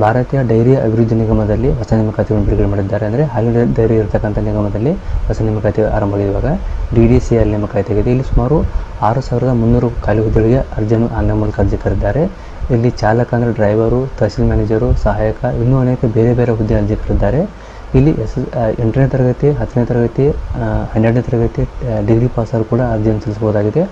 ಭಾರತೀಯ ಡೈರಿ ಅಭಿವೃದ್ಧಿ ನಿಗಮದಲ್ಲಿ ಹೊಸ ನೇಮಕಾತಿಗಳನ್ನು ಬಿಡುಗಡೆ ಮಾಡಿದ್ದಾರೆ. ಅಂದರೆ ಹಾಲಿನ ಡೈರಿ ಇರತಕ್ಕಂಥ ನಿಗಮದಲ್ಲಿ ಹೊಸ ನೇಮಕಾತಿ ಆರಂಭವಾಗಿದೆ. ಇವಾಗ DDCL ನೇಮಕಾತಿ ಆಗಿದೆ. ಇಲ್ಲಿ ಸುಮಾರು 6300 ಖಾಲಿ ಹುದ್ದೆಗಳಿಗೆ ಅರ್ಜಿಯನ್ನು ಆನ್ಲೈನ್ ಮೂಲಕ ಅರ್ಜಿ ಕರೆದಿದ್ದಾರೆ. ಇಲ್ಲಿ ಚಾಲಕ ಅಂದರೆ ಡ್ರೈವರು, ತಹಸೀಲ್ ಮ್ಯಾನೇಜರು, ಸಹಾಯಕ, ಇನ್ನೂ ಅನೇಕ ಬೇರೆ ಬೇರೆ ಹುದ್ದೆ ಅರ್ಜಿ ಕರೆದಿದ್ದಾರೆ. ಇಲ್ಲಿ 8ನೇ ತರಗತಿ, 10ನೇ ತರಗತಿ, 12ನೇ ತರಗತಿ ಡಿಗ್ರಿ ಪಾಸರು ಕೂಡ ಅರ್ಜಿಯನ್ನು ಸಲ್ಲಿಸಬಹುದಾಗಿದೆ.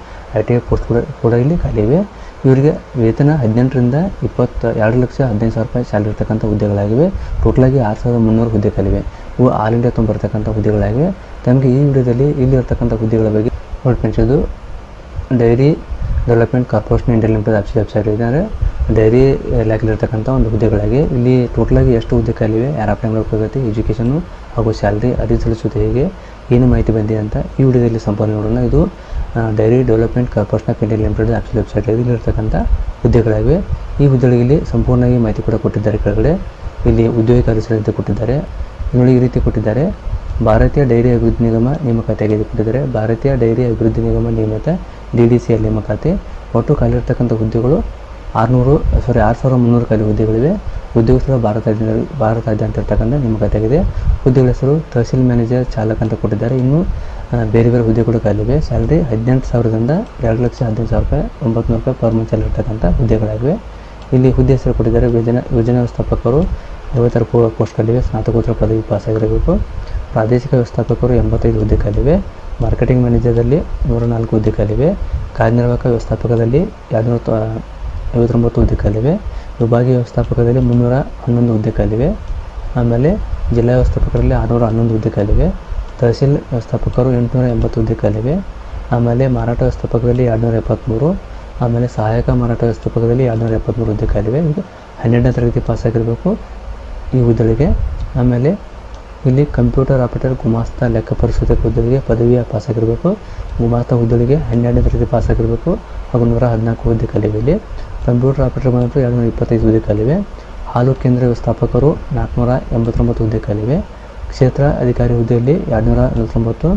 ITI ಪೋಸ್ಟ್ ಕೂಡ ಇಲ್ಲಿ ಖಾಲಿ ಇವೆ. ಇವರಿಗೆ ವೇತನ 18ರಿಂದ 2,15,000 ರೂಪಾಯಿ ಸ್ಯಾಲರಿ ಇರ್ತಕ್ಕಂಥ ಹುದ್ದೆಗಳಾಗಿವೆ. ಟೋಟಲಾಗಿ 6,300 ಹುದ್ದೆ ಖಾಲಿವೆ. ಇವು ಆಲ್ ಇಂಡಿಯಾ ತುಂಬಿರ್ತಕ್ಕಂಥ ಹುದ್ದೆಗಳಾಗಿವೆ. ತಮಗೆ ಈ ವಿಡಿಯೋದಲ್ಲಿ ಇಲ್ಲಿ ಇರ್ತಕ್ಕಂಥ ಹುದ್ದೆಗಳ ಬಗ್ಗೆ ನೋಡ್ಕೊಂಡ್ದು dairy development corporation India limited website ಇದೆ. ಅಂದರೆ ಡೈರಿ ಇಲಾಖೆಯಲ್ಲಿರ್ತಕ್ಕಂಥ ಒಂದು ಹುದ್ದೆಗಳಾಗಿ ಇಲ್ಲಿ ಟೋಟಲಾಗಿ ಎಷ್ಟು ಹುದ್ದೆ ಖಾಲಿವೆ, ಯಾರು ಅಪ್ಲೈ ಮಾಡಬೇಕಾಗುತ್ತೆ, ಎಜುಕೇಷನ್ನು ಹಾಗೂ ಸ್ಯಾಲ್ರಿ, ಅರ್ಜಿ ಸಲ್ಲಿಸುವುದು ಹೇಗೆ, ಏನು ಮಾಹಿತಿ ಬಂದಿದೆ ಅಂತ ಈ ವಿಡಿಯೋದಲ್ಲಿ ಸಂಪೂರ್ಣ ನೋಡೋಣ. ಇದು dairy development corporation of India limited website ಇಲ್ಲಿರ್ತಕ್ಕಂಥ ಹುದ್ದೆಗಳಾಗಿವೆ. ಈ ಹುದ್ದೆಗಳಿಗೆ ಸಂಪೂರ್ಣವಾಗಿ ಮಾಹಿತಿ ಕೂಡ ಕೊಟ್ಟಿದ್ದಾರೆ. ಕೆಳಗಡೆ ಇಲ್ಲಿ ಉದ್ಯೋಗ ಕಾರ್ಯಸೂಚಿ ಕೊಟ್ಟಿದ್ದಾರೆ. ನೋಡಿ ಈ ರೀತಿ ಕೊಟ್ಟಿದ್ದಾರೆ. ಭಾರತೀಯ ಡೈರಿ ಅಭಿವೃದ್ಧಿ ನಿಗಮ ನೇಮಕಾತಿಯಾಗಿದೆ ಕೊಟ್ಟಿದ್ದಾರೆ. ಭಾರತೀಯ ಡೈರಿ ಅಭಿವೃದ್ಧಿ ನಿಗಮ ನೇಮಕ DDCL ನೇಮಕಾತಿ. ಒಟ್ಟು ಖಾಲಿ ಇರ್ತಕ್ಕಂಥ ಹುದ್ದೆಗಳು 6,300 ಖಾಲಿ ಹುದ್ದೆಗಳಿವೆ. ಉದ್ಯೋಗಸ್ಥಳ ಭಾರತಾದ್ಯಂತ ಇರ್ತಕ್ಕಂಥ ನೇಮಕಾತಿಯಾಗಿದೆ. ಹುದ್ದೆಗಳ ಹೆಸರು ತಹಸೀಲ್ ಮ್ಯಾನೇಜರ್, ಚಾಲಕ ಅಂತ ಕೊಟ್ಟಿದ್ದಾರೆ. ಇನ್ನು ಬೇರೆ ಬೇರೆ ಹುದ್ದೆಗಳು ಖಾಲಿವೆ. ಸ್ಯಾಲ್ರಿ 18,000ದಿಂದ 2,15,000 ರೂಪಾಯಿ, 900 ರೂಪಾಯಿ ಪರ್ ಮಂತ್ ಇರ್ತಕ್ಕಂಥ ಹುದ್ದೆಗಳಾಗಿವೆ. ಇಲ್ಲಿ ಹುದ್ದೆ ಹೆಸರು ಕೊಟ್ಟಿದ್ದಾರೆ. ಯೋಜನಾ ವ್ಯವಸ್ಥಾಪಕರು 56 ಪೋಸ್ಟ್ ಖಾಲಿವೆ. ಸ್ನಾತಕೋತ್ತರ ಪದವಿ ಪಾಸಾಗಿರಬೇಕು. ಪ್ರಾದೇಶಿಕ ವ್ಯವಸ್ಥಾಪಕರು 85 ಹುದ್ದೆ ಖಾಲಿವೆ. ಮಾರ್ಕೆಟಿಂಗ್ ಮ್ಯಾನೇಜರ್ದಲ್ಲಿ 104 ಹುದ್ದೆ ಖಾಲಿವೆ. ಕಾರ್ಯನಿರ್ವಾಹಕ ವ್ಯವಸ್ಥಾಪಕದಲ್ಲಿ 259 ಹುದ್ದೆ ಖಾಲಿವೆ. ವಿಭಾಗೀಯ ವ್ಯವಸ್ಥಾಪಕದಲ್ಲಿ 311 ಹುದ್ದೆ ಖಾಲಿವೆ. ಆಮೇಲೆ ಜಿಲ್ಲಾ ವ್ಯವಸ್ಥಾಪಕರಲ್ಲಿ 611 ಹುದ್ದೆ ಖಾಲಿವೆ. ತಹಸೀಲ್ ವ್ಯವಸ್ಥಾಪಕರು 880 ಹುದ್ದೆ ಖಾಲಿವೆ. ಆಮೇಲೆ ಮಾರಾಟ ವ್ಯವಸ್ಥಾಪಕರಲ್ಲಿ 273. ಆಮೇಲೆ ಸಹಾಯಕ ಮಾರಾಟ ವ್ಯವಸ್ಥಾಪಕರಲ್ಲಿ 273 ಹುದ್ದೆ ಖಾಲಿವೆ. ಇದು 12ನೇ ತರಗತಿ ಪಾಸಾಗಿರಬೇಕು ಈ ಹುದ್ದೆಗಳಿಗೆ. ಆಮೇಲೆ ಇಲ್ಲಿ ಕಂಪ್ಯೂಟರ್ ಆಪರೇಟರ್, ಗುಮಾಸ್ತ, ಲೆಕ್ಕ ಪರಿಶೋಧಕ ಹುದ್ದೆಗಳಿಗೆ ಪದವಿಯ ಪಾಸಾಗಿರಬೇಕು. ಗುಮಾಸ್ತ ಹುದ್ದೆಗಳಿಗೆ 12ನೇ ತರಗತಿ ಪಾಸಾಗಿರಬೇಕು ಹಾಗೂ 114 ಹುದ್ದೆ ಖಾಲಿವೆ. ಇಲ್ಲಿ ಕಂಪ್ಯೂಟರ್ ಆಪರೇಟರ್ ಬಂದು 225 ಹುದ್ದೆ ಖಾಲಿವೆ. ಹಾಲು ಕೇಂದ್ರ ವ್ಯವಸ್ಥಾಪಕರು 489 ಹುದ್ದೆ ಖಾಲಿವೆ. ಕ್ಷೇತ್ರ ಅಧಿಕಾರಿ ಹುದ್ದೆಯಲ್ಲಿ 249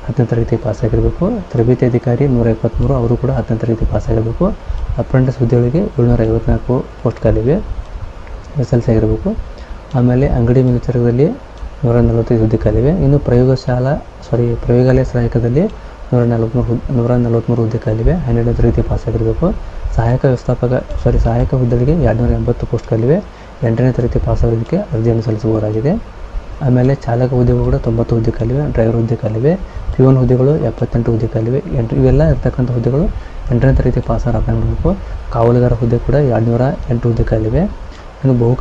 10ನೇ ತರಗತಿ ಪಾಸಾಗಿರಬೇಕು. ತರಬೇತಿ ಅಧಿಕಾರಿ 123, ಅವರು ಕೂಡ 10ನೇ ತರಗತಿ ಪಾಸಾಗಿರಬೇಕು. ಅಪ್ರೆಂಟಿಸ್ ಹುದ್ದೆಗಳಿಗೆ 754 ಪೋಸ್ಟ್ ಖಾಲಿವೆ, SLC ಆಗಿರಬೇಕು. ಆಮೇಲೆ ಅಂಗಡಿ ಮೇಲ್ವಿಚಾರಕದಲ್ಲಿ 145 ಹುದ್ದೆ ಖಾಲಿವೆ. ಇನ್ನು ಪ್ರಯೋಗಾಲಯ ಸಹಾಯಕದಲ್ಲಿ 143 ಹುದ್ದೆ ಖಾಲಿವೆ. 12ನೇ ತರಗತಿ ಪಾಸಾಗಿರಬೇಕು. ಸಹಾಯಕ ಹುದ್ದೆಗಳಿಗೆ 280 ಪೋಸ್ಟ್ ಖಾಲಿವೆ. 8ನೇ ತರಗತಿ ಪಾಸಾಗೋದಕ್ಕೆ ಅರ್ಜಿಯನ್ನು ಸಲ್ಲಿಸಬಹುದಾಗಿದೆ. ಆಮೇಲೆ ಚಾಲಕ ಹುದ್ದೆಗಳು ಕೂಡ 90 ಹುದ್ದೆ ಖಾಲಿವೆ. ಡ್ರೈವರ್ ಹುದ್ದೆ ಖಾಲಿವೆ. ಪಿಯೋನ್ ಹುದ್ದೆಗಳು 78 ಹುದ್ದೆ ಖಾಲಿವೆ. ಇವೆಲ್ಲ ಇರ್ತಕ್ಕಂಥ ಹುದ್ದೆಗಳು 8ನೇ ತರಗತಿ ಪಾಸಾಗಿ ಅಪ್ಲೈ ಮಾಡಬೇಕು. ಕಾವಲುಗಾರ ಹುದ್ದೆ ಕೂಡ 208 ಹುದ್ದೆ ಖಾಲಿವೆ. ಇನ್ನು